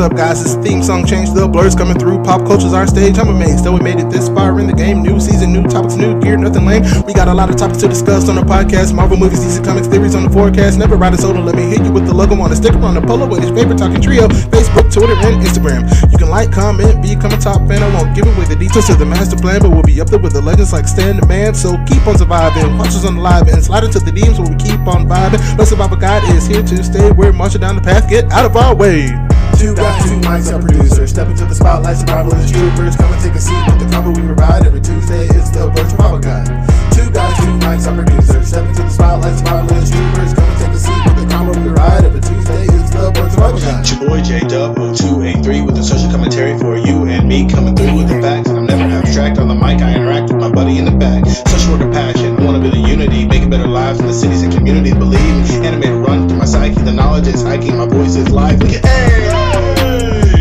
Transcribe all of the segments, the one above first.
up, guys? This theme song changed. The Blerd's coming through. Pop culture's our stage. I'm amazed that we made it this far in the game. New season, new topics, new gear, nothing lame. We got a lot of topics to discuss on the podcast. Marvel movies, DC Comics, theories on the forecast. Never ride a soda. Let me hit you with the logo on a sticker on the polo with his favorite talking trio. Facebook, Twitter, and Instagram. You can like, comment, become a top fan. I won't give away the details to the master plan, but we'll be up there with the legends like Stan the Man. So keep on surviving. Watch us on the live and slide into the DMs where we keep on vibing. Blerd Survival Guide is here to stay. We're marching down the path. Get out of our way. Two guys, two mics, our producers. Step into the spotlight, survival as troopers. Come and take a seat with the combo we provide every Tuesday. It's the Blerd Survival Guide. Two guys, two mics, our producers. Step into the spotlight, survival as troopers. Come and take a seat with the combo we provide every Tuesday. It's the Blerd Survival Guide. It's your boy J-Dub0283 with the social commentary for you and me, coming through with the facts. And I'm never abstract on the mic. I interact with my buddy in the back. Social work of passion. I want to build a unity, making better lives in the cities and communities. Believe me, animated run through my psyche. The knowledge is hiking. My voice is live. Look at hey.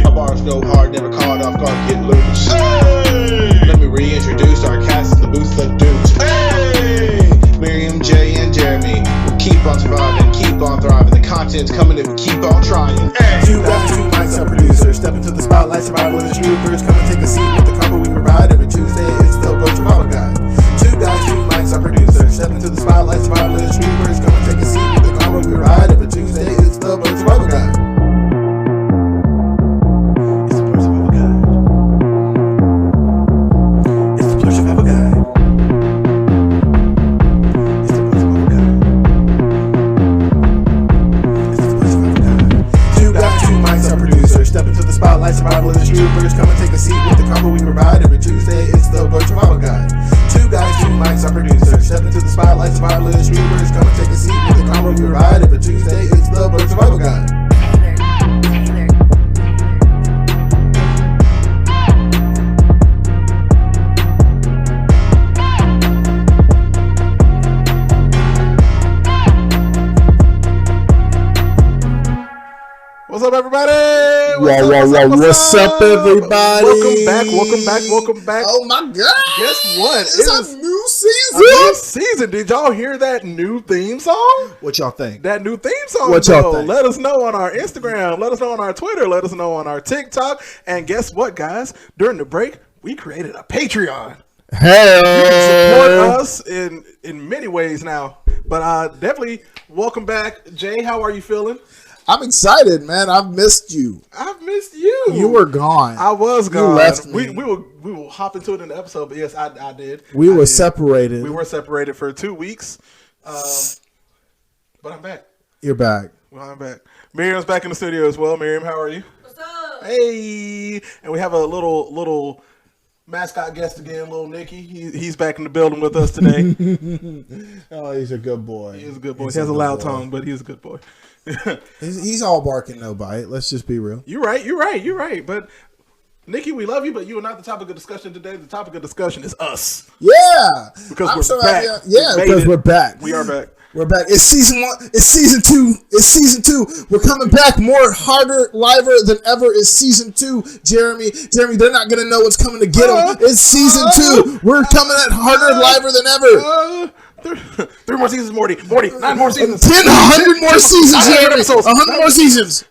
My bars go hard, never caught off guard. Get loose. Hey. Let me reintroduce our cast in the booth of dudes. Hey. Miriam, Jay, and Jeremy. We'll keep on surviving, keep on thriving. The content's coming if we keep on trying. Hey. Two guys, two mics, our producers. Step into the spotlight, survival as troopers. Come and take a seat with the combo we provide every Tuesday. It's the Blerd Survival Guide. Two guys, two mics, our producers. Step into the spotlight, survival as troopers. Come and take a seat with the combo we provide every Tuesday. It's the Blerd Survival Guide. Survival as troopers, come and take a seat with the combo we provide every Tuesday. It's the Blerd Survival Guide. Two guys, two mics, our producers. Step into the spotlight, survival as troopers. Come and take a seat with the combo we provide every Tuesday. It's the Blerd Survival Guide. What's up, everybody? What's up, everybody? Welcome back. Oh my God! Guess what? It's a new season. A new season. Did y'all hear that new theme song? What y'all think? That new theme song. What y'all think? Let us know on our Instagram. Let us know on our Twitter. Let us know on our TikTok. And guess what, guys? During the break, we created a Patreon. Hey, you can support us in many ways now. But definitely welcome back, Jay. How are you feeling? I'm excited, man. I've missed you. I've missed you. You were gone. I was gone. You left me. We will hop into it in the episode, but yes, I did. We were separated. We were separated for 2 weeks. But I'm back. You're back. Well, I'm back. Miriam's back in the studio as well. Miriam, how are you? What's up? Hey. And we have a little mascot guest again, little Nicky. He's back in the building with us today. Oh, he's a good boy. He is a good boy. He has a loud tongue, but he's a good boy. he's all barking, no bite. Let's just be real. You're right. But Nikki, we love you, but you are not the topic of discussion today. The topic of discussion is us. Yeah, because we're back. Because we're back. We are back. We're back. It's season 1. It's season 2. It's season 2. We're coming back more harder, liver than ever. It's season 2. Jeremy, they're not gonna know what's coming to get them. It's season 2. We're coming at harder, liver than ever. 3 more seasons, Morty. 9 more seasons. 100 more seasons, Jeremy. 100 more seasons.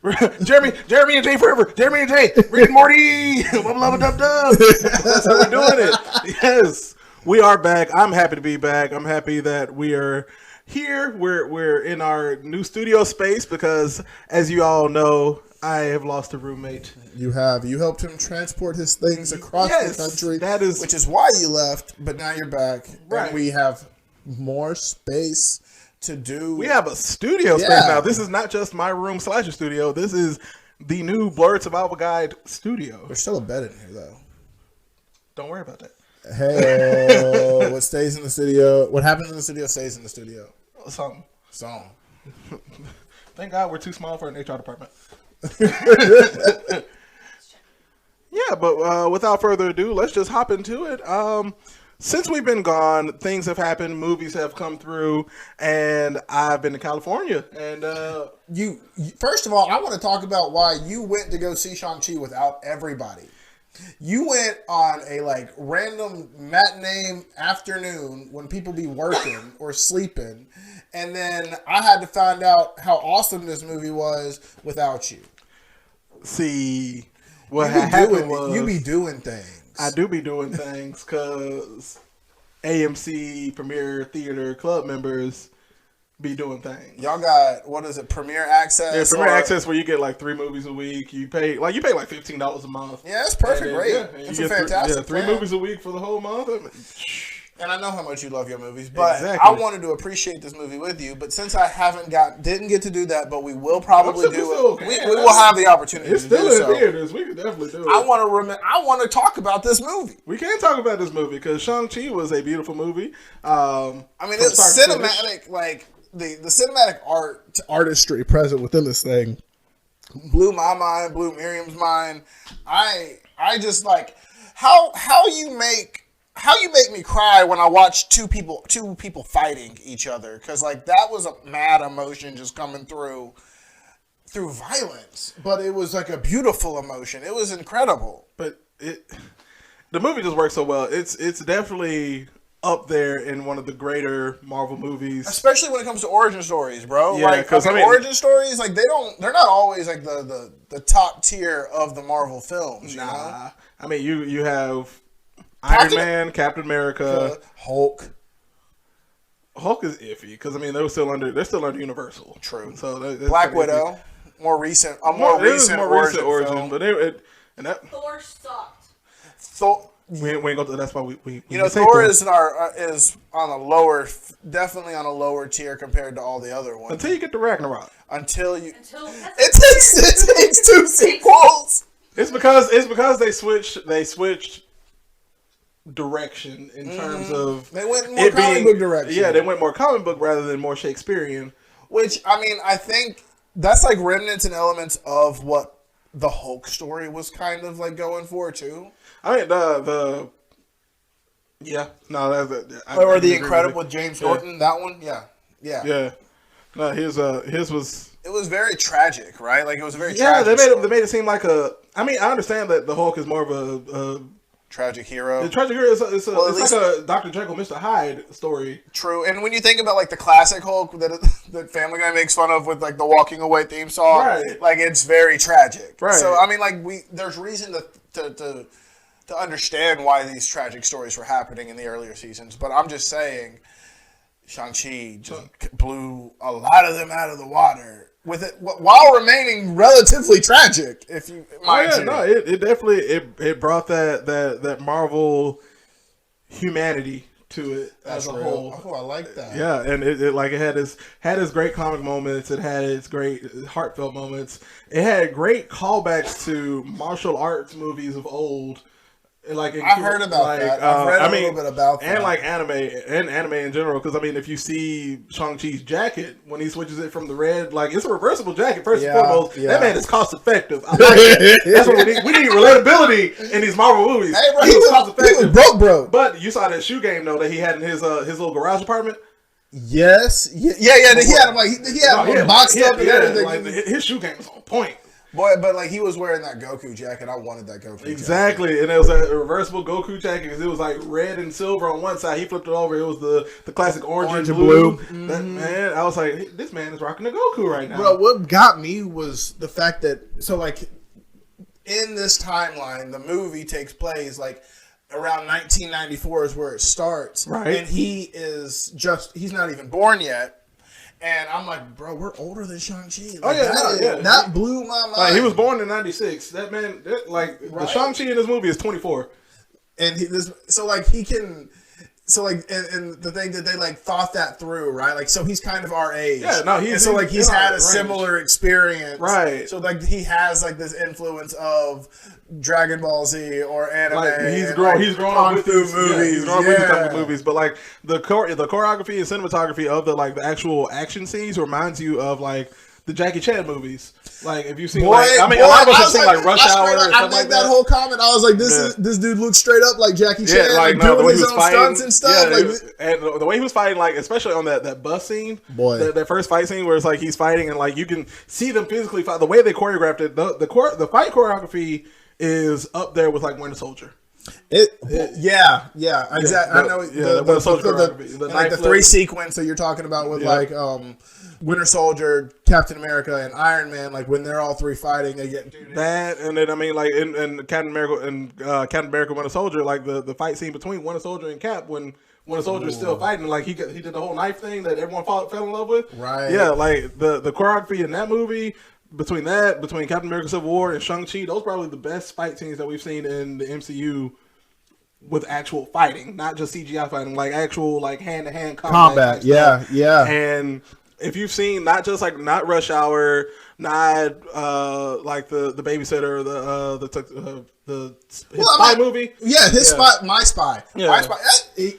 Jeremy and Jay forever. Jeremy and Jay. Rick and Morty. Dub. That's how we're doing it. Yes, we are back. I'm happy to be back. I'm happy that we are here. We're in our new studio space because, as you all know, I have lost a roommate. You have. You helped him transport his things across the country. That is, which is why you left. But now you're back. Right. And we have more space to do. We have a studio space now. This is not just my room / a studio. This is the new Blerd Survival Guide studio. There's still a bed in here, though. Don't worry about that. Hey, what stays in the studio? What happens in the studio stays in the studio. Something. Thank God we're too small for an HR department. Yeah, but without further ado, let's just hop into it. Since we've been gone, things have happened, movies have come through, and I've been to California. And you first of all, I want to talk about why you went to go see Shang-Chi without everybody. You went on a random matinee afternoon when people be working or sleeping, and then I had to find out how awesome this movie was without you. see what You be happened doing, was you be doing things. I do be doing things because AMC Premier Theater Club members be doing things. Y'all got, what is it, Premier Access? Yeah, Premier Access where you get like 3 movies a week. You pay like $15 a month. Yeah, it's perfect rate. Yeah, It's a fantastic three plan. movies a week for the whole month. And I know how much you love your movies, but Exactly. I wanted to appreciate this movie with you. But since I didn't get to do that, but we will probably do it. We will have the opportunity. It's to still do in so. theaters. We can definitely do it. I want to talk about this movie. We can talk about this movie because Shang-Chi was a beautiful movie. I mean, it's cinematic, like the cinematic artistry present within this thing blew my mind, blew Miriam's mind. I just like how you make me cry when I watch two people fighting each other, because like that was a mad emotion just coming through violence, but it was like a beautiful emotion. It was incredible. But the movie just works so well. It's definitely up there in one of the greater Marvel movies, especially when it comes to origin stories, bro. Yeah, like, because origin stories, like they're not always like the top tier of the Marvel films. You know? I mean, you have Iron Man, Captain America, Hulk. Hulk is iffy because I mean they're still under Universal. True. So that's Black Widow, more recent recent origin film. But Thor sucked. Thor. We ain't go to. That's why we Thor is on a lower, definitely on a lower tier compared to all the other ones. until you get to Ragnarok. It takes 2 sequels. It's because they switched direction in terms of they went more comic book direction. Yeah, they went more comic book rather than more Shakespearean. Which I mean, I think that's like remnants and elements of what the Hulk story was kind of like going for too. I mean the The Incredible with James Norton, that one, yeah. No, his was. It was very tragic, right? Like it was a very tragic. They made it seem like a. I mean, I understand that the Hulk is more of a tragic hero. The tragic hero is like a Dr. Jekyll, Mr. Hyde story. True, and when you think about like the classic Hulk that Family Guy makes fun of with like the Walking Away theme song, right. Like it's very tragic. Right. So I mean, like there's reason to understand why these tragic stories were happening in the earlier seasons, but I'm just saying, Shang-Chi just blew a lot of them out of the water with it while remaining relatively tragic. If you, it definitely it brought that Marvel humanity to it as a whole. Oh, I like that. Yeah, and it had its great comic moments. It had its great heartfelt moments. It had great callbacks to martial arts movies of old. Like I heard about that. I've read a little bit about that. And like anime in general. Because I mean, if you see Shang-Chi's jacket when he switches it from the red, like it's a reversible jacket. First and foremost, that man is cost effective. I like that. That's what we need. We need relatability in these Marvel movies. Hey, bro, he was broke, bro. But you saw that shoe game though that he had in his little garage apartment. Yes. Yeah. He had him like he had him boxed up and everything. Like his shoe game was on point. Boy, but like he was wearing that Goku jacket. I wanted that Goku exactly, jacket. And it was a reversible Goku jacket because it was like red and silver on one side. He flipped it over. It was the classic orange and blue. Mm-hmm. That, man, I was like, hey, this man is rocking the Goku right now. Bro, what got me was the fact that in this timeline, the movie takes place like around 1994 is where it starts, right? And he's not even born yet. And I'm like, bro, we're older than Shang-Chi. Like, that blew my mind. Like, he was born in 96. That man, the Shang-Chi in this movie is 24. And and the thing that they like thought that through, right? Like, so he's kind of our age. Yeah, no, he's had a similar experience. Right. So like he has like this influence of Dragon Ball Z or anime. Like he's grown up with these movies. Yeah, he's grown up with these type of movies. But like the choreography and cinematography of the actual action scenes reminds you of like the Jackie Chan movies. Like if you see, a lot of us have seen like Rush Hour. I made that whole comment. I was like, this dude looks straight up like Jackie Chan, doing his own stunts and stuff. And the way he was fighting, like especially on that bus scene, that first fight scene where it's like he's fighting and like you can see them physically fight. The way they choreographed it, the fight choreography is up there with like Winter Soldier. Yeah, exactly. I know the three sequence that you're talking about with like Winter Soldier, Captain America, and Iron Man. Like when they're all three fighting, they get that, and then I mean like in Captain America and Captain America Winter Soldier, like the fight scene between Winter Soldier and Cap when Winter Soldier is still fighting, like he did the whole knife thing that everyone fell in love with. Right. Yeah, like the choreography in that movie. Between Captain America Civil War and Shang-Chi, those are probably the best fight scenes that we've seen in the MCU with actual fighting, not just CGI fighting, like actual like hand-to-hand combat. Yeah. And if you've seen not Rush Hour, not like the Babysitter, the spy movie. Yeah, Spy, My Spy. Yeah. My Spy.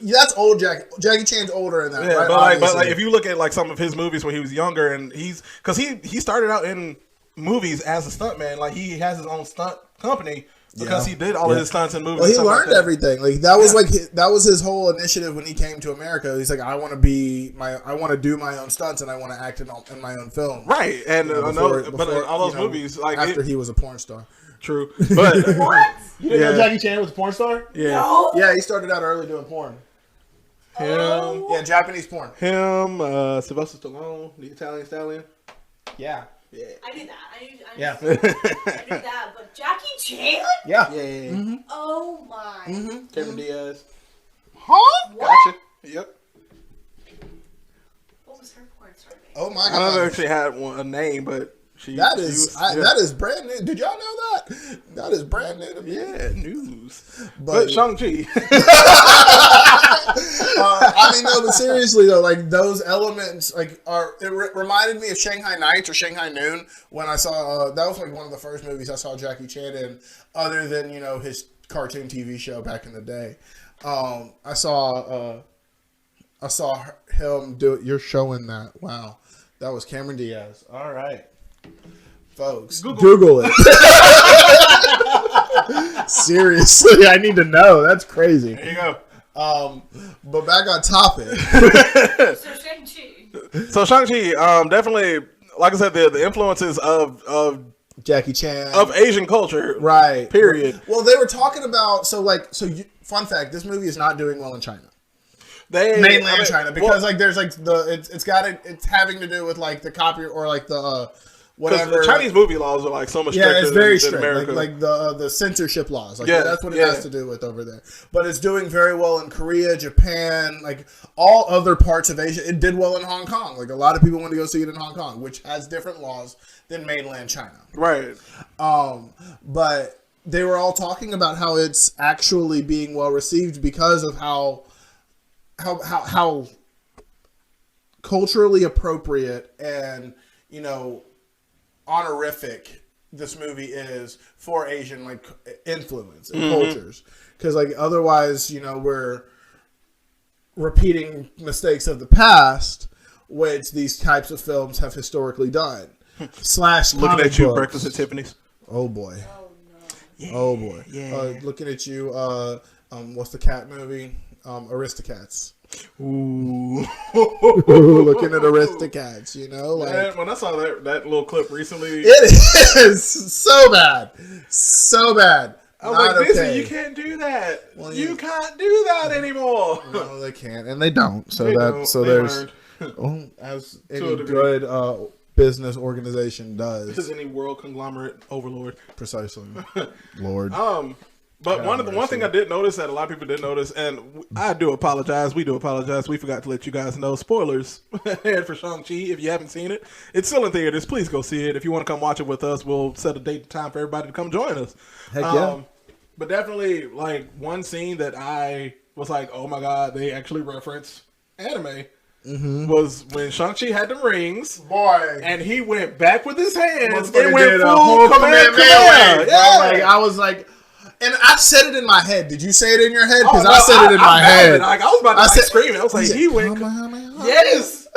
That's old Jackie Chan's older in that. Yeah, right? but if you look at like some of his movies when he was younger, and he started out in movies as a stuntman, like he has his own stunt company. Because he did all of his stunts in movies. Well, he learned everything. Like that was that was his whole initiative when he came to America. He's like, I want to do my own stunts and I want to act in my own film. Right, and but all those movies, like after he was a porn star. True, but what? You didn't know Jackie Chan was a porn star? Yeah, no. Yeah, he started out early doing porn. Japanese porn. Sylvester Stallone, the Italian Stallion. Yeah. Yeah. I knew that. I knew that. But Jackie Chan? Yeah. Mm-hmm. Oh my. Mm-hmm. Cameron Diaz. Huh? What? Gotcha. Yep. What was her porn star name? Oh my god. I don't actually had a name, but that is brand new. Did y'all know that? That is brand new to me. Yeah, news. But Shang-Chi. I mean, no, but seriously though, like those elements, like it reminded me of Shanghai Nights or Shanghai Noon when I saw that was like one of the first movies I saw Jackie Chan in, other than his cartoon TV show back in the day. I saw him do it. You're showing that. Wow, that was Cameron Diaz. All right, folks, Google it. Seriously, I need to know. That's crazy. There you go. But back on topic. So Shang-Chi. So Shang-Chi, definitely, like I said, the influences of Jackie Chan, of Asian culture, right? Period. Well, they were talking about fun fact: this movie is not doing well in China. Mainland China, because it's having to do with like the copy or like the whatever. The Chinese movie laws are like so much stricter it's very than strict. America. Like the censorship laws. Like that's what it has to do with over there. But it's doing very well in Korea, Japan, like all other parts of Asia. It did well in Hong Kong. Like a lot of people want to go see it in Hong Kong, which has different laws than mainland China. Right. But they were all talking about how it's actually being well received because of how culturally appropriate and honorific this movie is for Asian like influence and cultures, because like otherwise we're repeating mistakes of the past, which these types of films have historically done. Looking at you, Breakfast at Tiffany's. Oh boy. Oh no. Yeah, oh boy. Yeah. Looking at you. What's the cat movie? Aristocats. Ooh. Looking at Aristocats, Man, when I saw that little clip recently, it is so bad, I was like, Disney, you can't do that. Well, you can't do that anymore. No, they can't, and they don't. So there's as any good business organization does. As any world conglomerate overlord, precisely, Lord. But one thing I did notice that a lot of people did notice, and I do apologize. We do apologize. We forgot to let you guys know. Spoilers ahead for Shang-Chi. If you haven't seen it, it's still in theaters. Please go see it. If you want to come watch it with us, we'll set a date and time for everybody to come join us. Heck yeah. But definitely, like, one scene that I was like, oh my God, they actually reference anime. Mm-hmm. Was when Shang-Chi had them rings, boy, and he went back with his hands and went full command. Yeah. Like, I was like. And I said it in my head. Did you say it in your head? Because I said it in my head. Like, I was about to scream. I was like, he went. Yes.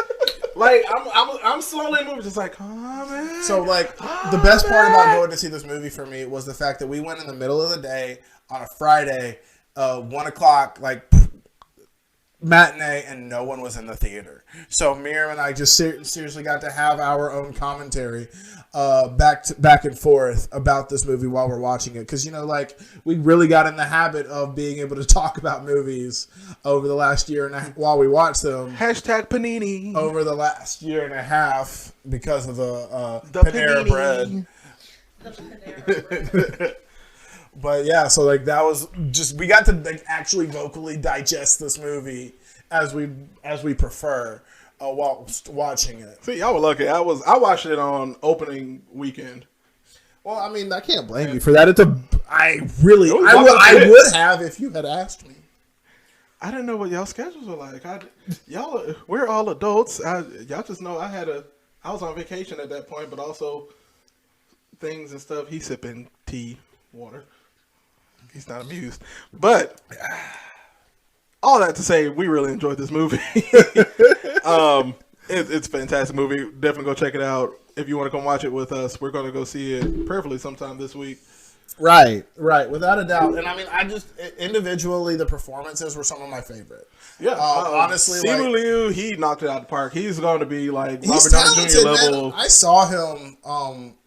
Like I'm slowly moving, just like, oh man. So like the best part about going to see this movie for me was the fact that we went in the middle of the day on a Friday, 1 o'clock, like matinee and no one was in the theater. So Miriam and I just seriously got to have our own commentary back and forth about this movie while we're watching it. Because, we really got in the habit of being able to talk about movies over the last year and a half while we watched them. Hashtag Panini. Over the last year and a half because of the Panera Bread. The Panera Bread. But yeah, so that was just, we got to actually vocally digest this movie as we prefer while watching it. See, y'all were lucky. I watched it on opening weekend. Well, I mean, I can't blame you for that. I would have if you had asked me. I didn't know what y'all schedules were like. We're all adults. Y'all just know I was on vacation at that point, but also things and stuff. He's sipping tea, water. He's not amused. But all that to say, we really enjoyed this movie. It's a fantastic movie. Definitely go check it out. If you want to come watch it with us, we're going to go see it preferably sometime this week. Right, without a doubt. And I mean, individually, the performances were some of my favorite. Yeah, honestly, Simu Liu, he knocked it out of the park. He's going to be like Robert Downey Jr. level. Man. I saw him.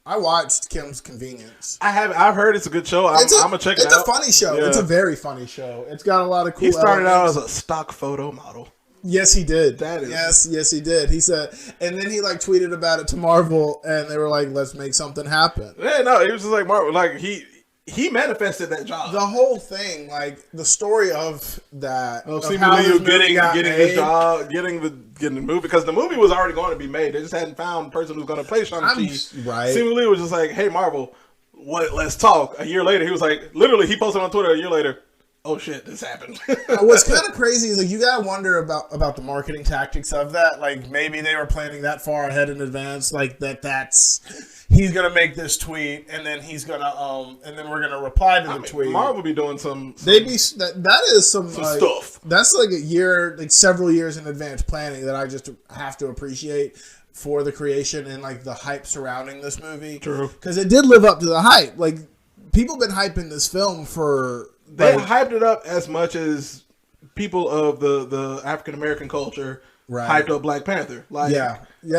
I watched Kim's Convenience. I've heard it's a good show. I'm gonna check it out. It's a funny show. Yeah. It's a very funny show. It's got a lot of cool. He started out as a stock photo model. Yes, he did. That is yes, he did. He said, and then he tweeted about it to Marvel, and they were like, "Let's make something happen." Yeah, no, he was just like Marvel. Like he manifested that job. The whole thing, the story of that, of how Liu getting his job, getting the movie, because the movie was already going to be made. They just hadn't found the person who's going to play Shang-Chi. Right. Simu Liu was just like, "Hey, Marvel, let's talk." A year later, he was like, literally, he posted on Twitter a year later, "Oh shit, this happened." What's kind of crazy is you gotta wonder about the marketing tactics of that. Maybe they were planning that far ahead in advance. He's gonna make this tweet, and then he's gonna and then we're gonna reply to the tweet. Marvel be doing some that is some stuff. That's a year, several years in advance planning that I just have to appreciate for the creation and the hype surrounding this movie. True, because it did live up to the hype. People been hyping this film for. They hyped it up as much as people of the African American culture hyped up Black Panther. Yeah.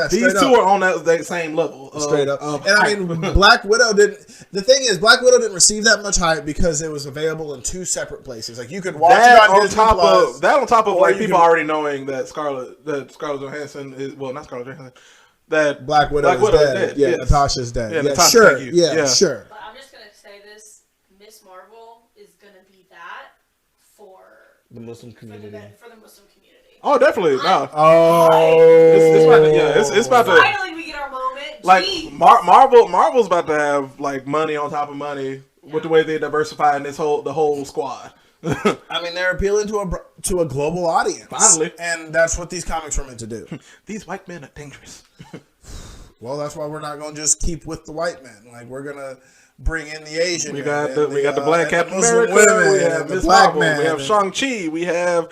These two are on that same level. Straight up. And I mean, Black Widow didn't. The thing is, Black Widow didn't receive that much hype because it was available in two separate places. You could watch it on Disney Plus. That on top of people already knowing that Scarlett Johansson is not Scarlett Johansson. That Black Widow is dead. Yeah, yes. Natasha's dead. Yeah, Natasha, sure. Sure. But I'm just gonna say this: Miss Marvel is gonna be that for the Muslim community. For the Muslim community. Oh, definitely. No. It's about to. Finally, we get our moment. Marvel's about to have money on top of money with the way they diversify in the whole squad. I mean, they're appealing to a global audience. Finally. And that's what these comics were meant to do. These white men are dangerous. Well, that's why we're not going to just keep with the white men. We're going to bring in the Asian. We got the Black Captain America. We have Miss Marvel. We have Shang-Chi. We have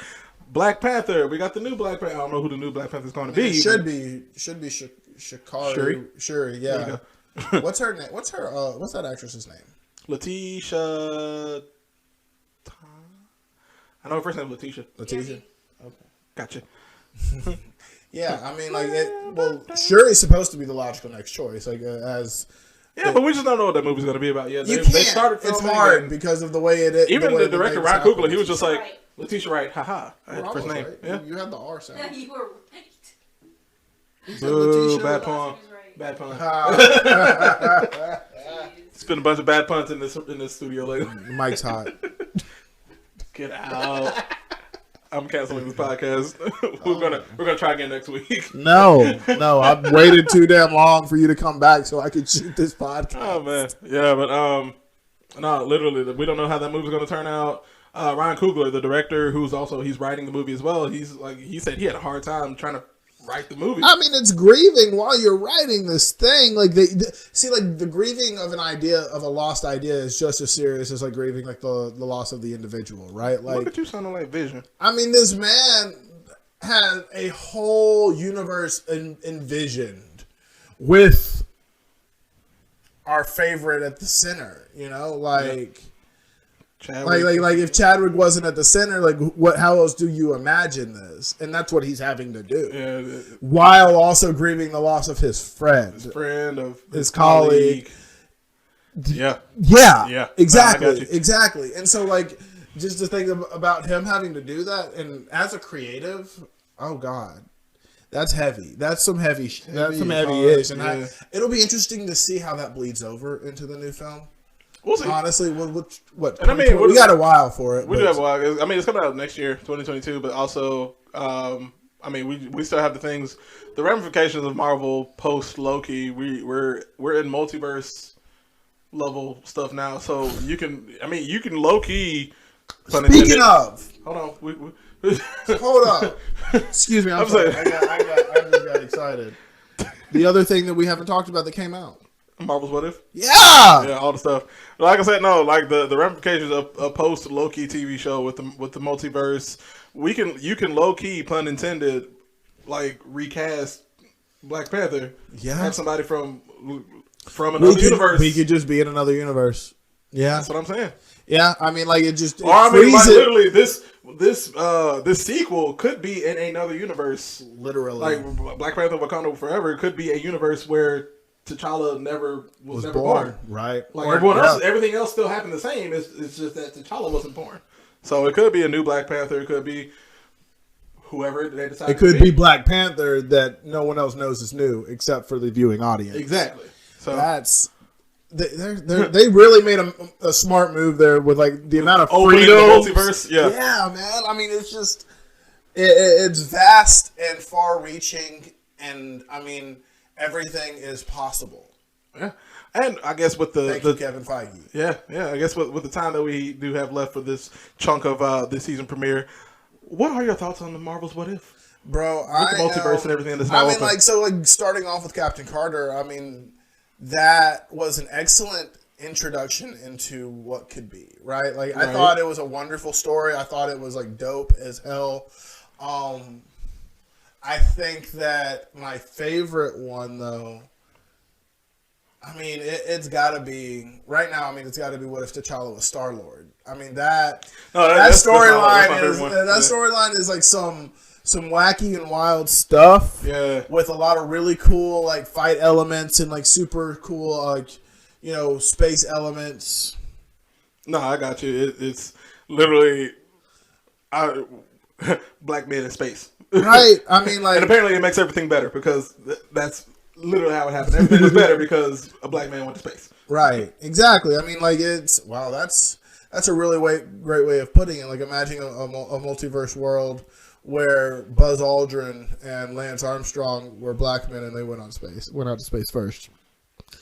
Black Panther. We got the new Black Panther. I don't know who the new Black Panther is going to be. It should be Shuri. Yeah. What's her name? What's that actress's name? Letitia. I know her first name is Letitia. Okay. Gotcha. Yeah, I mean, Shuri's supposed to be the logical next choice. But we just don't know what that movie's going to be about yet. They started filming. It's hard because of the way it is. Even the director, Ryan Coogler, he was just like, Letitia Wright, haha. First name. Right. Yeah. You had the R sound. Yeah, you were right. Boo, bad pun. Bad pun. It's been a bunch of bad puns in this studio lately. Mike's hot. Get out. I'm canceling this podcast. We're gonna try again next week. No, I've waited too damn long for you to come back so I could shoot this podcast. Oh man, yeah, but no, literally, we don't know how that movie's gonna turn out. Ryan Coogler, the director, he's writing the movie as well. He said he had a hard time trying to write the movie. I mean, it's grieving while you're writing this thing. The grieving of an idea, of a lost idea, is just as serious as grieving the loss of the individual, right? Look at you sounding like Vision. I mean, this man had a whole universe envisioned with our favorite at the center. Like if Chadwick wasn't at the center, like how else do you imagine this? And that's what he's having to do. Yeah, while also grieving the loss of his friend, of his colleague. Yeah, exactly. And so, like, just to think about him having to do that, and as a creative, oh god, that's heavy. That's some heavy. That's some heavy-ish, and it'll be interesting to see how that bleeds over into the new film. We'll see. Honestly, what? And I mean, we got a while for it. We do have a while. I mean, it's coming out next year, 2022. But also, I mean, we still have the ramifications of Marvel post Loki. We're in multiverse level stuff now. So you can low key. Speaking of, hold on, hold up. Excuse me, I'm sorry. I just got excited. The other thing that we haven't talked about that came out. Marvel's What If? Yeah, all the stuff. Like I said, no, like the ramifications of a post Loki TV show with the multiverse. You can low key, pun intended, like recast Black Panther. Yeah, have somebody from another universe. We could just be in another universe. Yeah, that's what I'm saying. Yeah, I mean, like it just. Literally, this sequel could be in another universe. Literally, like Black Panther: Wakanda Forever could be a universe where T'Challa was never born. Right. Like everything else still happened the same. It's just that T'Challa wasn't born. So it could be a new Black Panther. It could be whoever they decide. It could be Black Panther that no one else knows is new except for the viewing audience. Exactly. So that's they really made a smart move there with like the amount of freedom. The multiverse. Yeah, man. I mean, it's just it's vast and far-reaching, and I mean. Everything is possible. Yeah, and I guess with the Thank you, Kevin Feige. Yeah. I guess with the time that we do have left for this chunk of this season premiere, what are your thoughts on the Marvel's What If, bro? With the multiverse and everything that's now open. like starting off with Captain Carter. I mean, that was an excellent introduction into what could be. Right? Like I thought it was a wonderful story. I thought it was like dope as hell. I think that my favorite one, though, I mean, it's got to be, right now, I mean, it's got to be What If T'Challa was Star-Lord. I mean, that storyline is like some wacky and wild stuff. Yeah. With a lot of really cool, like, fight elements and, like, super cool, like, space elements. No, I got you. It's literally black men in space. Right, I mean, like, and apparently it makes everything better because that's literally how it happened. Everything was better because a black man went to space. Right, exactly. I mean, like that's a really great way of putting it. Like, imagine a multiverse world where Buzz Aldrin and Lance Armstrong were black men and they went out to space first,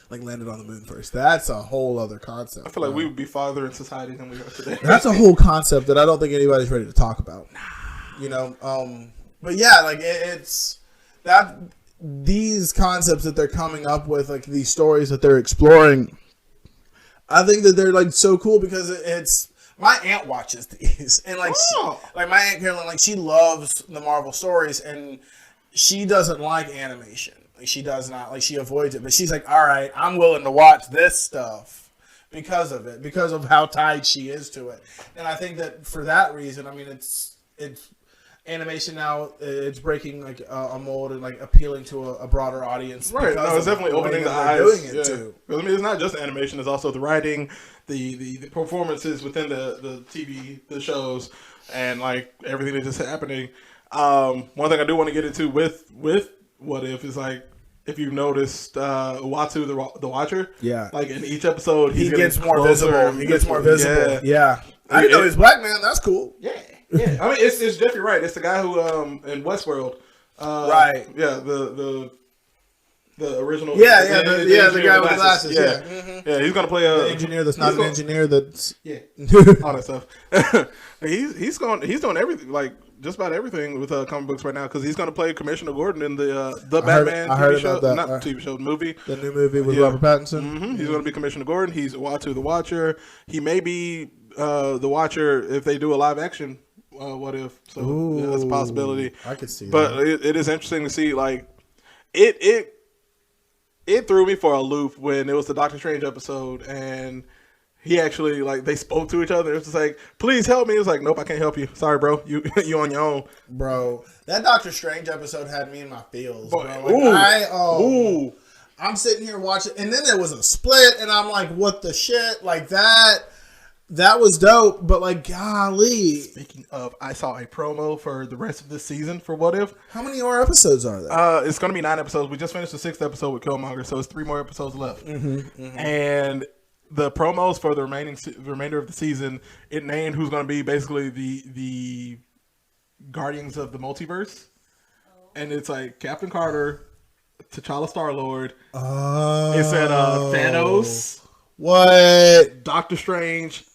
like landed on the moon first. That's a whole other concept. I feel like we would be farther in society than we are today. That's a whole concept that I don't think anybody's ready to talk about. But yeah, like it's that these concepts that they're coming up with, like these stories that they're exploring, I think that they're like so cool because it's my aunt watches these and like like my aunt Carolyn, like she loves the Marvel stories and she doesn't like animation. Like she does not, like she avoids it, but she's like, all right, I'm willing to watch this stuff because of it, because of how tied she is to it. And I think that for that reason, I mean, it's animation now, it's breaking like a mold and like appealing to a broader audience. Right, no, it's definitely opening the eyes. Doing it too. I mean, it's not just animation; it's also the writing, the performances within the TV, the shows, and like everything that's just happening. One thing I do want to get into with What If is like, if you've noticed, Uatu the Watcher. Yeah. Like in each episode, he gets more visible. He gets more visible. Yeah. I didn't know he's black, man. That's cool. Yeah. Yeah, I mean it's Jeffrey Wright. It's the guy who in Westworld, right? Yeah, the original. Yeah, the guy with the glasses. Yeah, mm-hmm. Yeah, he's gonna play the engineer that's not an engineer. That's all that stuff. he's doing everything, like just about everything with comic books right now because he's gonna play Commissioner Gordon in the Batman TV show, not TV show, movie, the new movie with Robert Pattinson. Mm-hmm. He's gonna be Commissioner Gordon. He's Uatu the Watcher. He may be the Watcher if they do a live action. What If? So yeah, that's a possibility. I could see but that. It is interesting to see. Like it threw me for a loop when it was the Doctor Strange episode, and he actually like they spoke to each other. It was just like, please help me. It was like, nope, I can't help you. Sorry, bro. You on your own, Bro. That Doctor Strange episode had me in my feels, bro. Ooh. Like, I'm sitting here watching, and then there was a split, and I'm like, what the shit? Like that was dope, but like, golly. Speaking of, I saw a promo for the rest of this season for What If. How many more episodes are there? It's going to be 9 episodes. We just finished the 6th episode with Killmonger, so it's 3 more episodes left. And the promos for the remainder of the season, it named who's going to be basically the Guardians of the Multiverse. And it's like Captain Carter, T'Challa Star-Lord. It said Thanos. What? Doctor Strange.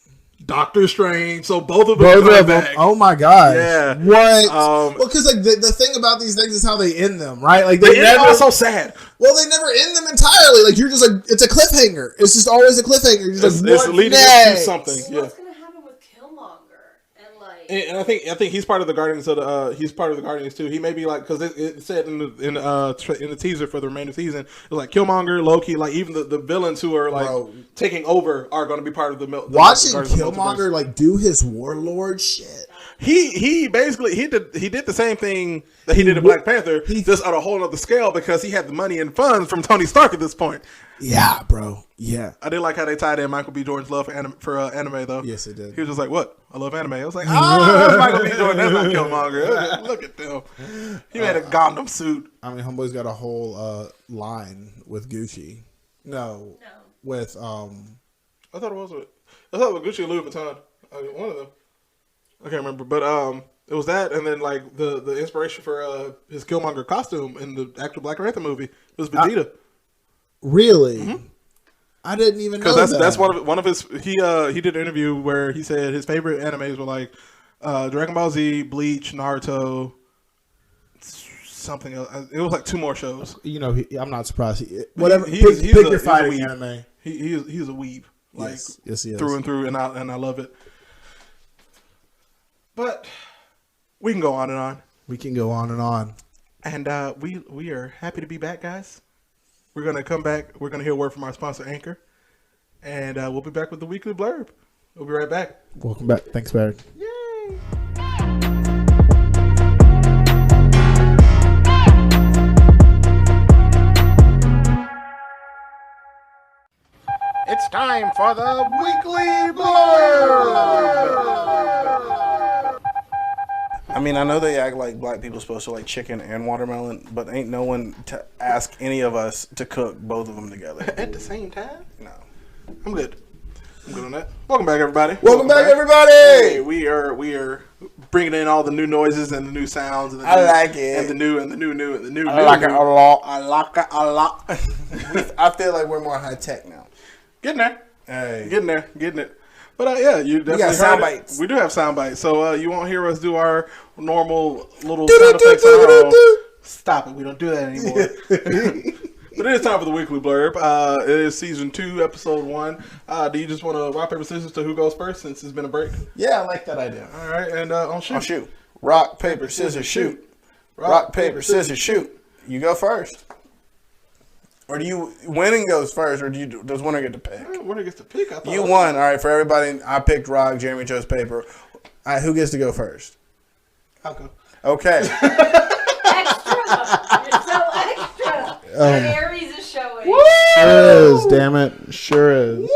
So both of them are back. Oh my god! Yeah. What? Well, because like the thing about these things is how they end them, right? Like they never so sad. Well, they never end them entirely. Like you're just like it's a cliffhanger. It's just always a cliffhanger. You're just it's leading us to something. Yeah. What's gonna happen with Killmonger and like? And I think he's part of the Guardians of the. He's part of the Guardians too. He may be like because it said in the teaser for the remainder of the season, it was like Killmonger, Loki, like even the villains who are like taking over are going to be part of the. Watching Killmonger like do his warlord shit. He basically he did the same thing that he did in Black Panther. He just on a whole other scale because he had the money and funds from Tony Stark at this point. Yeah, bro. Yeah. I did like how they tied in Michael B. Jordan's love for anime though. Yes, it did. He was just like, "What? I love anime." I was like, "Oh, that's Michael B. Jordan. That's not Killmonger. Look at them. He made a Gundam suit." I mean, homeboy's got a whole line with Gucci. No. With I thought it was Gucci and Louis Vuitton. One of them. I can't remember, but it was that, and then like the inspiration for his Killmonger costume in the actual Black Panther movie was Vegeta. Really? Mm-hmm. I didn't even know that. That's one of his. He did an interview where he said his favorite animes were like Dragon Ball Z, Bleach, Naruto, something else. It was like 2 more shows. You know, I'm not surprised. Whatever. Pick your fighting anime. He's a weeb, like yes, he is. Through and through, and I love it. But we can go on and on. We can go on and on. And we are happy to be back, guys. We're going to come back. We're going to hear a word from our sponsor, Anchor. And we'll be back with the weekly blurb. We'll be right back. Welcome back. Thanks, Barry. Yay! It's time for the weekly blurb! I mean, I know they act like black people supposed to like chicken and watermelon, but ain't no one to ask any of us to cook both of them together. At the same time? No. I'm good. I'm good on that. Welcome back, everybody. Welcome back, everybody. Hey, we are bringing in all the new noises and the new sounds. And the I like it. And the new and the new. I like it a lot. I like it a lot. I feel like we're more high tech now. Getting there. Hey. Getting it. But yeah, you definitely got sound bites. We do have sound bites, so you won't hear us do our normal little sound effects on our own. Stop it, we don't do that anymore. But it is time for the weekly blurb. It is season 2, episode 1. Do you just want to rock paper scissors to who goes first since it's been a break? Yeah, I like that idea. All right, and on shoot. I'll shoot. Rock, paper, scissors, shoot. Rock, paper, scissors, shoot. You go first. Or do you winning goes first, or does winner get to pick? Winner gets to pick. I thought You won. All right, for everybody, I picked rock. Jeremy chose paper. All right, who gets to go first? I'll go. Okay. Extra! You're so extra! Aries is showing. Sure is, damn it. Sure is. Woo!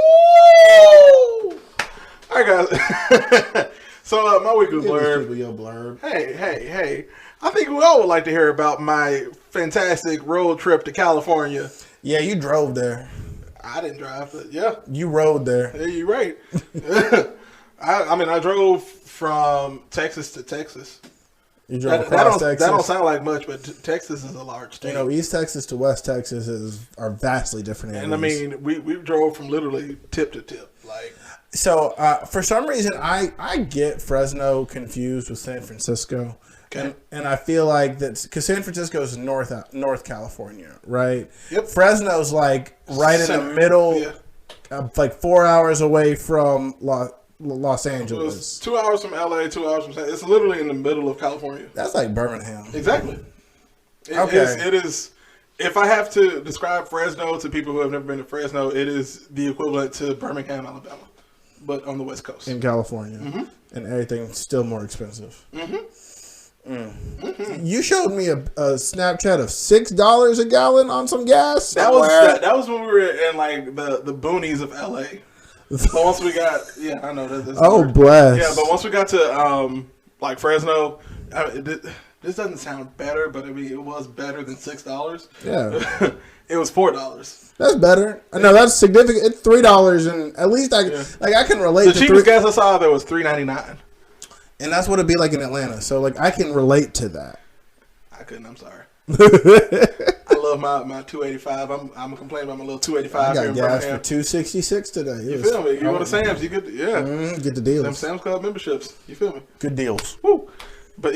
All right, guys. So my weekly blurb. Your blurb. Hey. I think we all would like to hear about my fantastic road trip to California. Yeah, you drove there. I didn't drive, but yeah. You rode there. Yeah, you're right. I drove from Texas to Texas. You drove across Texas. That don't sound like much, but Texas is a large state. You know, East Texas to West Texas are vastly different areas. And I mean, we drove from literally tip to tip. Like, so for some reason, I get Fresno confused with San Francisco. Okay. And I feel like that's because San Francisco is North California, right? Yep. Fresno's like right in the middle, like 4 hours away from Los Angeles. It's 2 hours from LA, 2 hours from it's literally in the middle of California. That's like Birmingham. Exactly. It is. If I have to describe Fresno to people who have never been to Fresno, it is the equivalent to Birmingham, Alabama. but on the West Coast. In California. And everything's still more expensive. You showed me a Snapchat of $6 a gallon on some gas. That was when we were in like the boonies of LA. But once we got, I know that. Bless. Yeah, but once we got to like Fresno, this doesn't sound better, but I mean it was better than $6. Yeah, it was $4. That's better. I know that's significant. It's $3, and at least I can relate. The cheapest gas I saw there was $3.99. And that's what it'd be like in Atlanta. So, like, I can relate to that. I couldn't. I'm sorry. I love my 285. I'm complaining about my little 285. I got gas for $2.66 today. You feel me? You go to Sam's, you get get the deals. Them Sam's Club memberships. You feel me? Good deals. Woo. But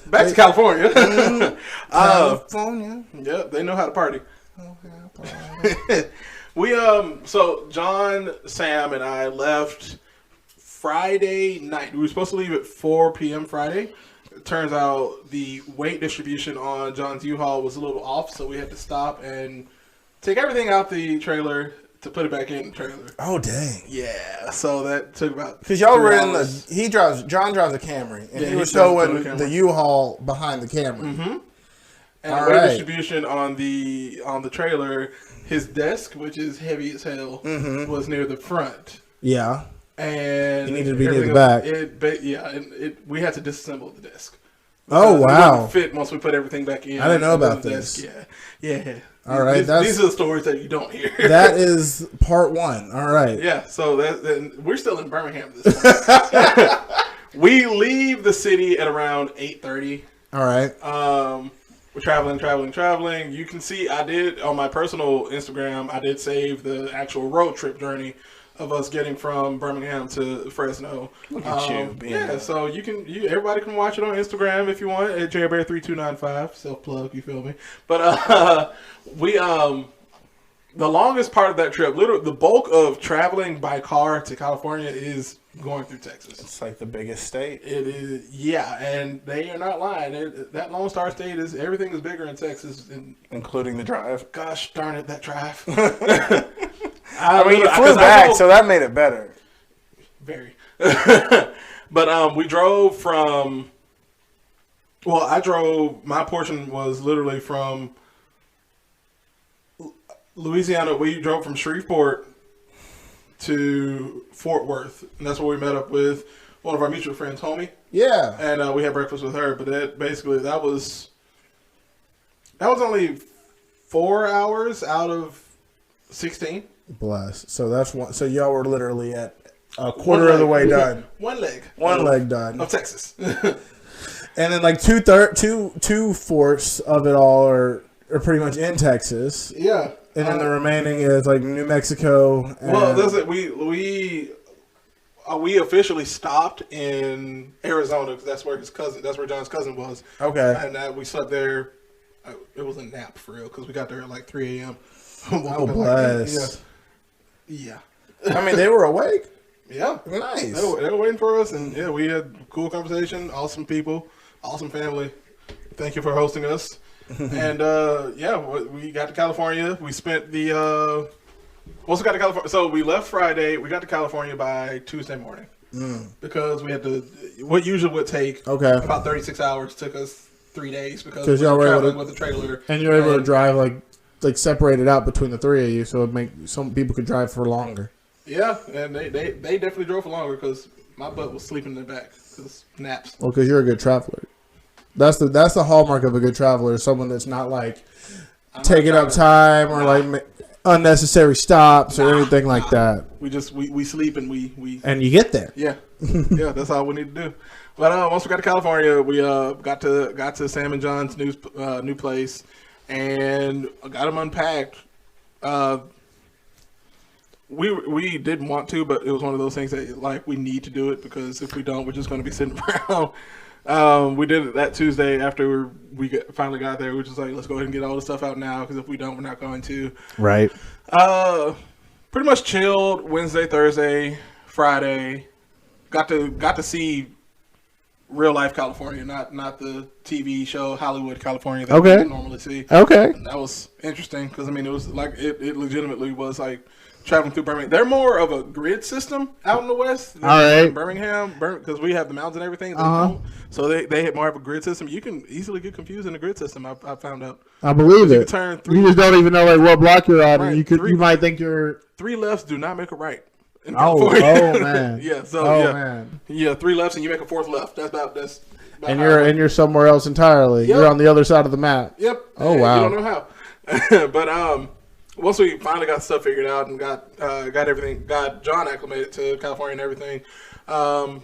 back to California. California. Yeah, they know how to party. We so John, Sam, and I left Friday night. We were supposed to leave at 4 p.m. Friday. It turns out the weight distribution on John's U-Haul was a little off, so we had to stop and take everything out the trailer to put it back in the trailer. Oh, dang. Yeah, so that took about because y'all were in John drives a Camry, and he was towing the U-Haul behind the Camry. And the weight distribution on the trailer, his desk, which is heavy as hell, was near the front. Yeah. And it needed to be near the back. We had to disassemble the desk. Oh, wow. It wouldn't fit once we put everything back in. I didn't know about this. Yeah. All right. These are the stories that you don't hear. That is part one. All right. Yeah. So we're still in Birmingham at this point. We leave the city at around 8:30. All right. We're traveling. You can see I did on my personal Instagram. I did save the actual road trip journey of us getting from Birmingham to Fresno. Look at you. So everybody can watch it on Instagram if you want at JBear3295. Self plug, you feel me? But we the longest part of that trip, literally the bulk of traveling by car to California is going through Texas. It's like the biggest state. It is, and they are not lying. That Lone Star State everything is bigger in Texas, including the drive. Gosh darn it, that drive. I mean, you flew back, so that made it better. Very. But we drove from. Well, I drove. My portion was literally from Louisiana. We drove from Shreveport to Fort Worth, and that's where we met up with one of our mutual friends, Homie. Yeah. And we had breakfast with her. But that was only 4 hours out of 16. Bless. So that's one. So y'all were literally at a quarter of the way done. One leg done of Texas. And then like two fourths of it all are pretty much in Texas. Yeah. And then the remaining is like New Mexico. Well, that's it. We officially stopped in Arizona because that's where John's cousin was. Okay. And we slept there. It was a nap for real because we got there at like 3 a.m. Oh, bless. Yeah. I mean, they were awake. Yeah. Nice. They were waiting for us, and we had cool conversation. Awesome people, awesome family. Thank you for hosting us. And we got to California. We spent once we got to California. So we left Friday. We got to California by Tuesday morning because we had to. What usually would take about 36 hours took us 3 days because y'all were traveling with the trailer, and you're able to drive like separated out between the three of you, so it make some people could drive for longer. Yeah, and they definitely drove for longer because my butt was sleeping in the back because naps. Well, because you're a good traveler. That's the hallmark of a good traveler. Someone that's not like taking up time or like unnecessary stops or anything like that. We sleep and we and you get there. Yeah, yeah, that's all we need to do. But once we got to California, we got to Sam and John's new place and got them unpacked. We didn't want to, but it was one of those things that like we need to do it because if we don't, we're just going to be sitting around. We did it that Tuesday after we finally got there. We were just like, let's go ahead and get all the stuff out now because if we don't, we're not going to. Right. Pretty much chilled Wednesday, Thursday, Friday. Got to see real life California, not the TV show Hollywood California that we normally see. Okay. And that was interesting because I mean it was like it legitimately was like traveling through Birmingham. They're more of a grid system out in the West than All right. Birmingham, because we have the mountains and everything. They don't. So they hit more of a grid system. You can easily get confused in the grid system. I found out. I believe You it. can turn You just don't even know like what block you're on, Right, and you might think you're. 3 lefts do not make a right. In Oh California. man. Yeah. So man. yeah, 3 lefts and you make a 4th left. That's about And how you're somewhere else entirely. Yep. You're on the other side of the map. Yep. Oh, And wow. You don't know how. But once we finally got stuff figured out and got everything, got John acclimated to California and everything,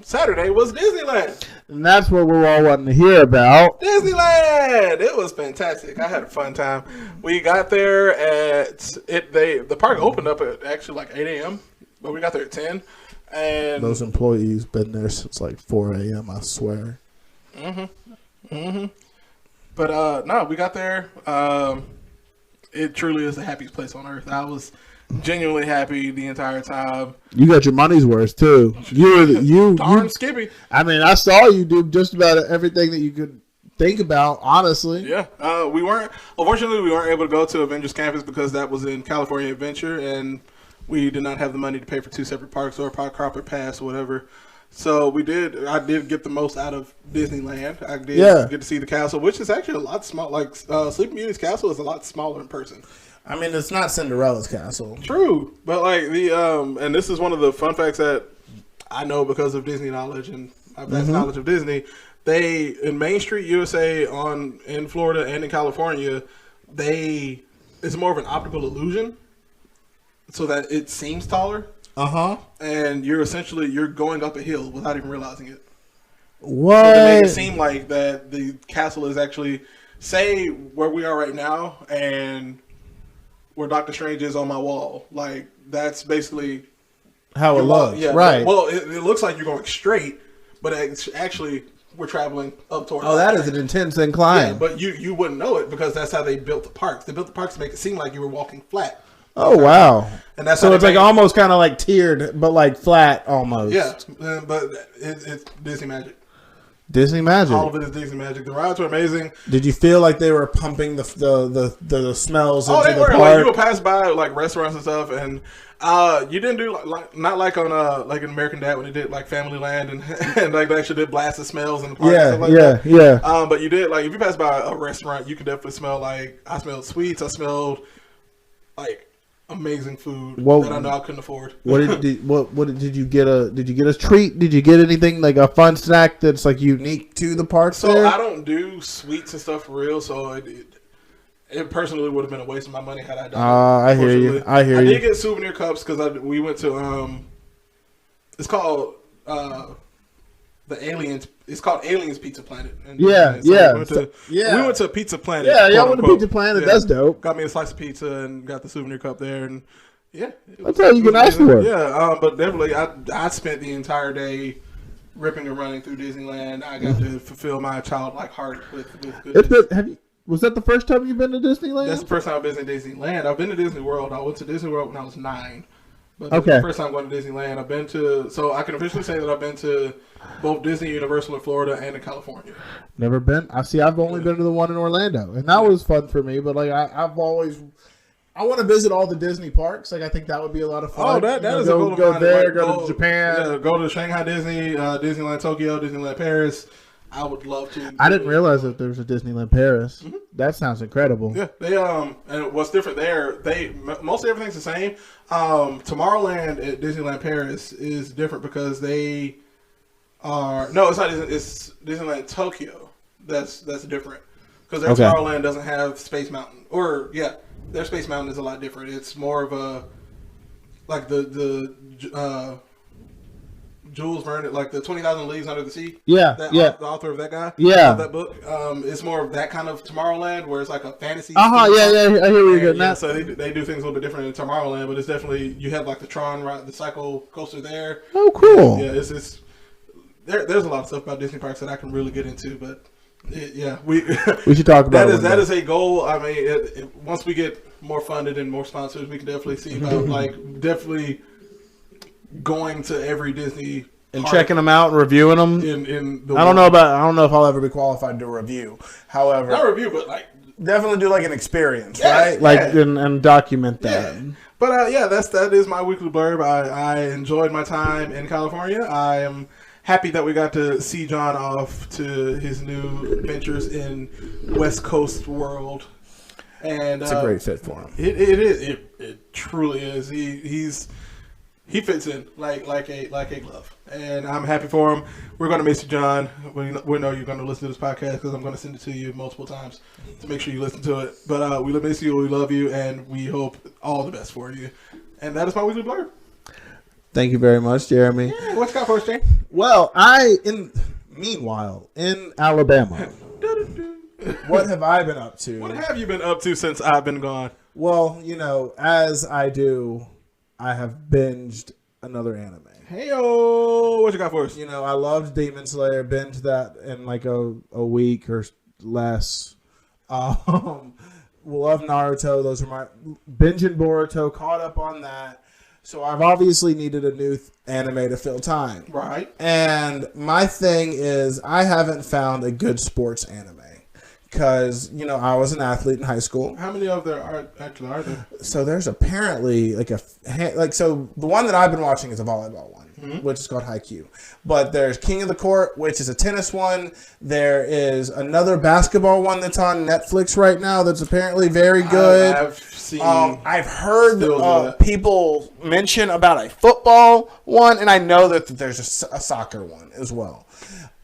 Saturday was Disneyland. And that's what we're all wanting to hear about. Disneyland! It was fantastic. I had a fun time. We got there the park opened up at actually like 8 a.m., but we got there at 10. And Those employees been there since like 4 a.m., I swear. But no, we got there. It truly is the happiest place on earth. I was genuinely happy the entire time. You got your money's worth too. Darn Skippy. I mean, I saw you do just about everything that you could think about. Honestly, Yeah. Unfortunately, we weren't able to go to Avengers Campus because that was in California Adventure, and we did not have the money to pay for 2 separate parks or a carpet pass or whatever. So I did get the most out of Disneyland. I did get to see the castle, which is actually a lot small. Like Sleeping Beauty's castle is a lot smaller in person. I mean, it's not Cinderella's castle. True, but like and this is one of the fun facts that I know because of Disney knowledge and my vast knowledge of Disney. They in Main Street USA in Florida and in California, it's more of an optical illusion, so that it seems taller. And you're going up a hill without even realizing it. What? So to make it seem like that the castle is actually, say where we are right now and where Doctor Strange is on my wall. Like that's basically How it looks. Yeah, right. Well, it looks like you're going straight, but it's actually we're traveling up toward. Oh, that is an intense incline. Yeah, but you wouldn't know it because that's how they built the parks. They built the parks to make it seem like you were walking flat. Oh wow! And that's so how it's they like made- almost kind of like tiered, but like flat almost. Yeah, but it's Disney magic. Disney magic. All of it is Disney magic. The rides were amazing. Did you feel like they were pumping the smells Oh, into they the were. park? Like, you would pass by like restaurants and stuff, and you didn't do like not like on like in American Dad when they did like Family Land and like they actually did blast the smells in the park. Yeah, and stuff like that. yeah. But you did like if you pass by a restaurant, you could definitely smell like I smelled sweets. I smelled like amazing food that I know I couldn't afford. What did you get a treat? Did you get anything like a fun snack that's like unique to the park? So there? I don't do sweets and stuff for real. So it personally would have been a waste of my money had I done. I hear you. I did get souvenir cups because we went to it's called the Aliens. It's called Aliens Pizza Planet. And, We went to Pizza Planet. Yeah, y'all quote, went to unquote. Pizza Planet. That's dope. Got me a slice of pizza and got the souvenir cup there, and That's all you can ask for. Yeah, but definitely, I spent the entire day ripping and running through Disneyland. I got to fulfill my childlike heart with goodness. Was that the first time you've been to Disneyland? That's the first time I've been to Disneyland. I've been to Disney World. I went to Disney World when I was 9. But this is the first time going to Disneyland. I've been to, so I can officially say that I've been to both Disney Universal in Florida and in California. Never been. I've only been to the one in Orlando, and that was fun for me. But like I want to visit all the Disney parks. Like I think that would be a lot of fun. Oh, that is go, a go there, go to Japan. Yeah, go to Shanghai Disney, Disneyland Tokyo, Disneyland Paris. I would love to. I didn't realize that there was a Disneyland Paris. Mm-hmm. That sounds incredible. Yeah, they and what's different there? Mostly everything's the same. Tomorrowland at Disneyland Paris is different because they are it's not. It's Disneyland Tokyo. That's different because their Tomorrowland doesn't have Space Mountain their Space Mountain is a lot different. It's more of a like the Jules Verne, like the 20,000 Leagues Under the Sea. Yeah, The author of that guy. Yeah, that book. It's more of that kind of Tomorrowland, where it's like a fantasy. Yeah. I hear where you're getting at. So they do things a little bit different in Tomorrowland, but it's definitely you have like the Tron ride, the cycle coaster there. Oh, cool. Yeah, it's there's a lot of stuff about Disney parks that I can really get into, but we should talk about that is a goal. I mean, once we get more funded and more sponsors, we can definitely see about like going to every Disney and checking them out and reviewing them. In the I don't know if I'll ever be qualified to review. However, not review, but like definitely do like an experience, Yes, right? like, and document that. Yeah. But that is my weekly blurb. I enjoyed my time in California. I am happy that we got to see John off to his new ventures in West Coast world. And It's a great fit for him. It is. It truly is. He fits in like a glove, and I'm happy for him. We're going to miss you, John. We know you're going to listen to this podcast because I'm going to send it to you multiple times to make sure you listen to it. But we miss you, we love you, and we hope all the best for you. And that is my weekly blurb. Thank you very much, Jeremy. Yeah, what you got for us, Jane? Well, meanwhile, in Alabama, what have I been up to? What have you been up to since I've been gone? Well, as I do, I have binged another anime. Hey-o, what you got for us? I loved Demon Slayer, binged that in like a week or less. Love Naruto. Those are my binging Boruto, caught up on that. So I've obviously needed a new anime to fill time. Right. And my thing is I haven't found a good sports anime. Because, I was an athlete in high school. How many of there are there? So there's apparently so the one that I've been watching is a volleyball one, which is called Haikyuu. But there's King of the Court, which is a tennis one. There is another basketball one that's on Netflix right now that's apparently very good. I've heard people mention about a football one, and I know that there's a soccer one as well.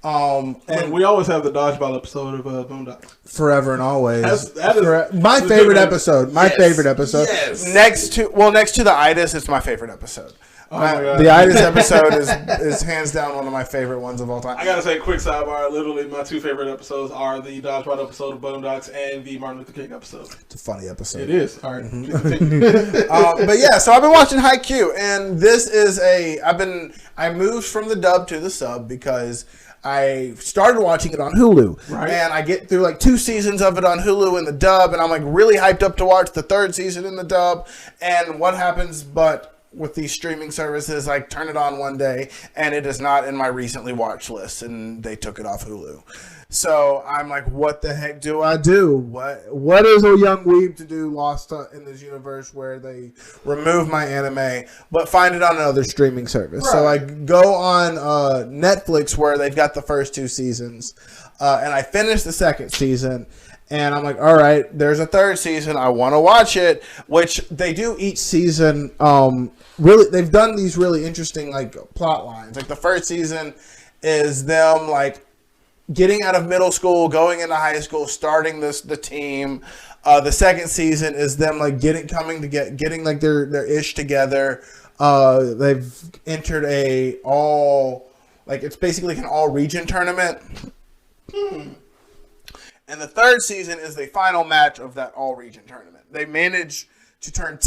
And we always have the dodgeball episode of Boondocks. Forever and always. That is my favorite episode. Favorite episode. Yes. Next to the Itis, it's my favorite episode. Oh my God. The Itis episode is hands down one of my favorite ones of all time. I gotta say, quick sidebar. Literally, my two favorite episodes are the dodgeball episode of Boondocks and the Martin Luther King episode. It's a funny episode. It is. All right. But yeah, so I've been watching Haikyuu, and this is I moved from the dub to the sub because I started watching it on Hulu, right. And I get through like 2 seasons of it on Hulu in the dub, and I'm like really hyped up to watch the 3rd season in the dub. And what happens but with these streaming services, I turn it on one day, and it is not in my recently watched list, and they took it off Hulu. So I'm like, what the heck do I do? What is a young weeb to do lost in this universe where they remove my anime, but find it on another streaming service? Right. So I go on Netflix where they've got the first 2 seasons, and I finished the 2nd season. And I'm like, all right, there's a 3rd season. I want to watch it, which they do each season. Really, they've done these really interesting like plot lines. Like the 1st season is them like getting out of middle school, going into high school, starting the team. The 2nd season is them like getting like their ish together. They've entered it's basically an all region tournament. And the 3rd season is the final match of that all-region tournament. They managed to turn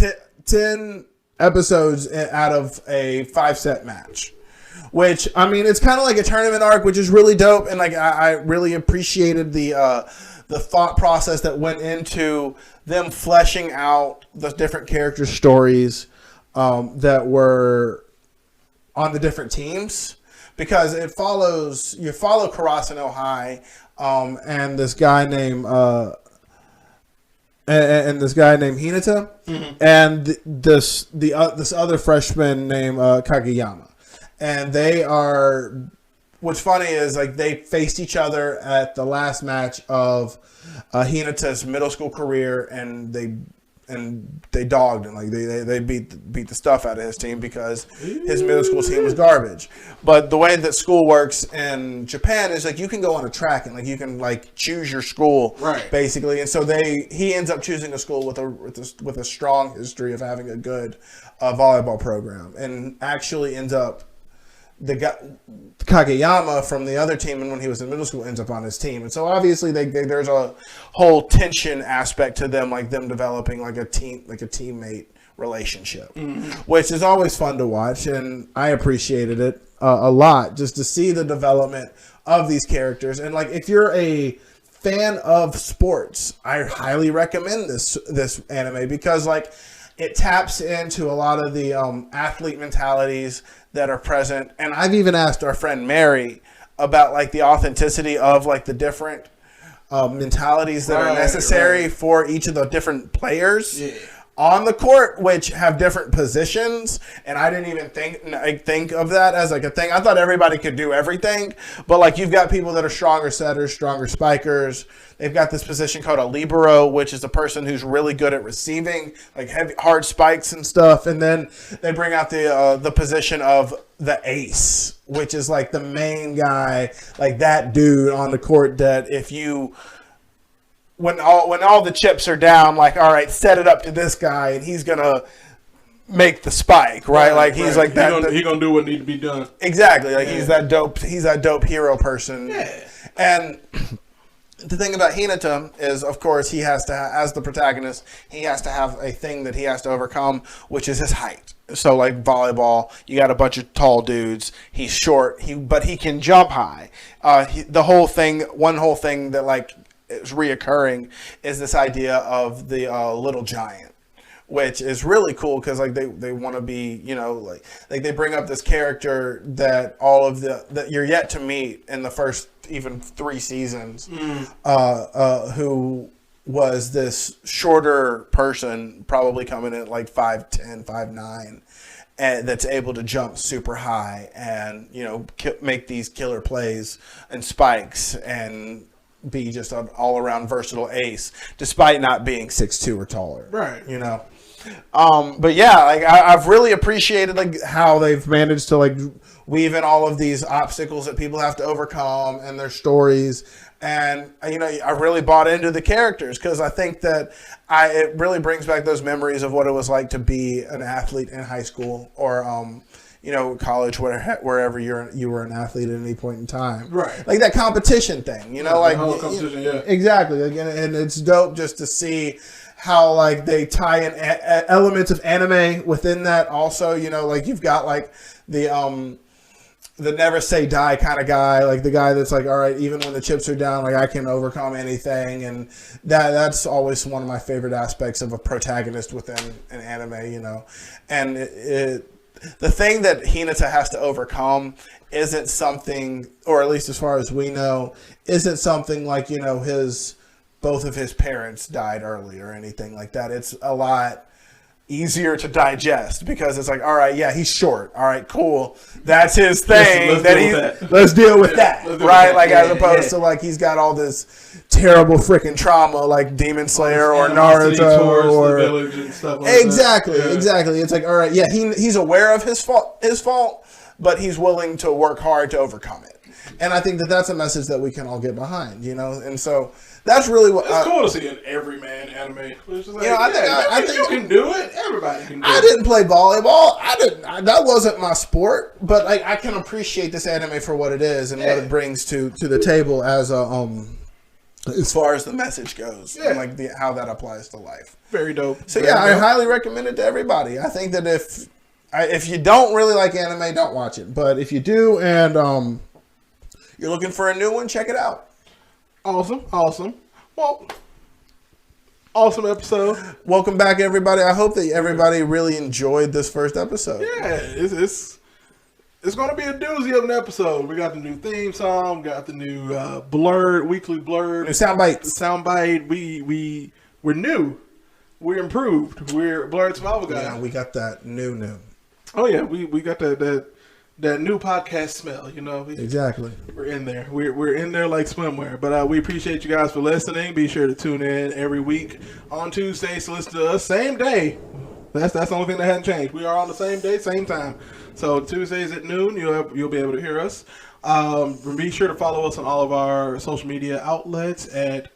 10 episodes out of a 5-set match. Which, I mean, it's kind of like a tournament arc, which is really dope. And like I really appreciated the thought process that went into them fleshing out the different character stories that were on the different teams. Because you follow Karasuno High, and this guy named Hinata, and this other freshman named Kageyama, and they are. What's funny is like they faced each other at the last match of Hinata's middle school career, and they dogged him. Like they beat the stuff out of his team because his middle school team was garbage. But the way that school works in Japan is like you can go on a track and like you can like choose your school, right? Basically, and so he ends up choosing a school with a strong history of having a good volleyball program, and actually ends up. The guy Kageyama from the other team, and when he was in middle school, ends up on his team, and so obviously there's a whole tension aspect to them, like them developing like a teammate relationship, which is always fun to watch, and I appreciated it a lot just to see the development of these characters. And like if you're a fan of sports, I highly recommend this anime because like it taps into a lot of the athlete mentalities that are present. And I've even asked our friend Mary about like the authenticity of like the different mentalities that are necessary for each of the different players. Yeah. On the court, which have different positions, and I didn't even think of that as like a thing. I thought everybody could do everything, but like you've got people that are stronger setters, stronger spikers. They've got this position called a libero, which is a person who's really good at receiving, like heavy, hard spikes and stuff. And then they bring out the position of the ace, which is like the main guy, like that dude on the court that if you. When all the chips are down, like, all right, set it up to this guy, and he's gonna make the spike, right? Like he's like that. He's gonna do what needs to be done. Exactly. Like he's that dope. He's that dope hero person. Yeah. And the thing about Hinata is, of course, he has to, as the protagonist, he has to have a thing that he has to overcome, which is his height. So, like volleyball, you got a bunch of tall dudes. He's short, but he can jump high. One whole thing that like is reoccurring is this idea of the little giant, which is really cool because like they want to be, you know, like they bring up this character that that you're yet to meet in the first even 3 seasons, who was this shorter person, probably coming in at like 5'10", 5'9", and that's able to jump super high and, you know, make these killer plays and spikes and be just an all-around versatile ace, despite not being 6'2" or taller. Right. You know? But yeah, like I've really appreciated like how they've managed to like weave in all of these obstacles that people have to overcome and their stories. And, you know, I really bought into the characters because I think that it really brings back those memories of what it was like to be an athlete in high school or, you know, college, wherever you were an athlete at any point in time. Right. Like that competition thing, you know, like. The whole competition, yeah. Exactly. Again, and it's dope just to see how, like, they tie in elements of anime within that also, you know, like you've got, like, the never say die kind of guy, like the guy that's like, all right, even when the chips are down, like I can overcome anything. And that's always one of my favorite aspects of a protagonist within an anime, you know. And the thing that Hinata has to overcome isn't something, or at least as far as we know, isn't something like, you know, both of his parents died early or anything like that. It's a lot easier to digest because it's like, all right, yeah, he's short. All right, cool. That's his thing. Let's deal with that. Right? Like as opposed to like he's got all this terrible freaking trauma like Demon Slayer or Naruto or the village and stuff like exactly, that. Yeah. Exactly. It's like, all right, yeah, he's aware of his fault, but he's willing to work hard to overcome it. And I think that that's a message that we can all get behind, you know. And so that's really what it's cool to see an everyman anime. It's just like, you know, I think you can do it. Everybody can do it. I didn't play volleyball. That wasn't my sport, but like I can appreciate this anime for what it is and what it brings to the table as far as the message goes and like how that applies to life. Very dope. So I highly recommend it to everybody. I think that if you don't really like anime, don't watch it. But if you do and you're looking for a new one, check it out. Awesome. Well, awesome episode. Welcome back, everybody. I hope that everybody really enjoyed this first episode. Yeah, it's going to be a doozy of an episode. We got the new theme song, got the new Blerd, weekly Blerd. New soundbite. We're new. We're improved. We're Blerd Survival Guide. Yeah, we got that new. Oh, yeah, we got that new podcast smell, you know. Exactly. We're in there. We're in there like swimwear. But we appreciate you guys for listening. Be sure to tune in every week on Tuesdays to listen to us. Same day. That's the only thing that hasn't changed. We are on the same day, same time. So Tuesdays at noon, you'll be able to hear us. Be sure to follow us on all of our social media outlets at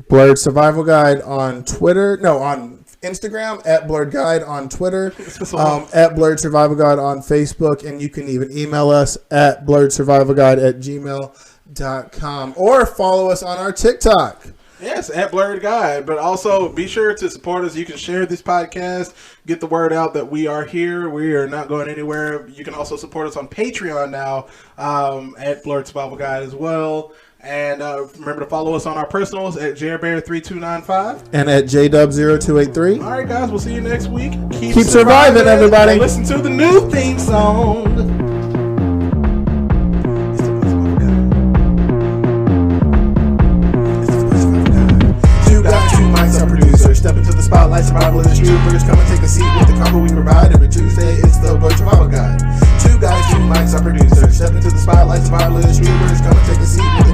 Blerd Survival Guide on Twitter. No, on Instagram, at Blerd Guide on Twitter, at Blerd Survival Guide on Facebook, and you can even email us at blerdsurvivalguide@gmail.com or follow us on our TikTok. Yes, at Blerd Guide. But also be sure to support us. You can share this podcast, get the word out that we are here. We are not going anywhere. You can also support us on Patreon now, at Blerd Survival Guide as well. And remember to follow us on our personals at JairBear3295 and at JDub0283. All right, guys, we'll see you next week. Keep surviving, everybody. And listen to the new theme song. It's the Step into the spotlight, survivalists, troopers. Come and take a seat with the combo we provide. Every Tuesday, it's the Blerd Survival Guide. Two guys, two mics, our producers. Step into the spotlight, survivalists, troopers. Come and take a seat with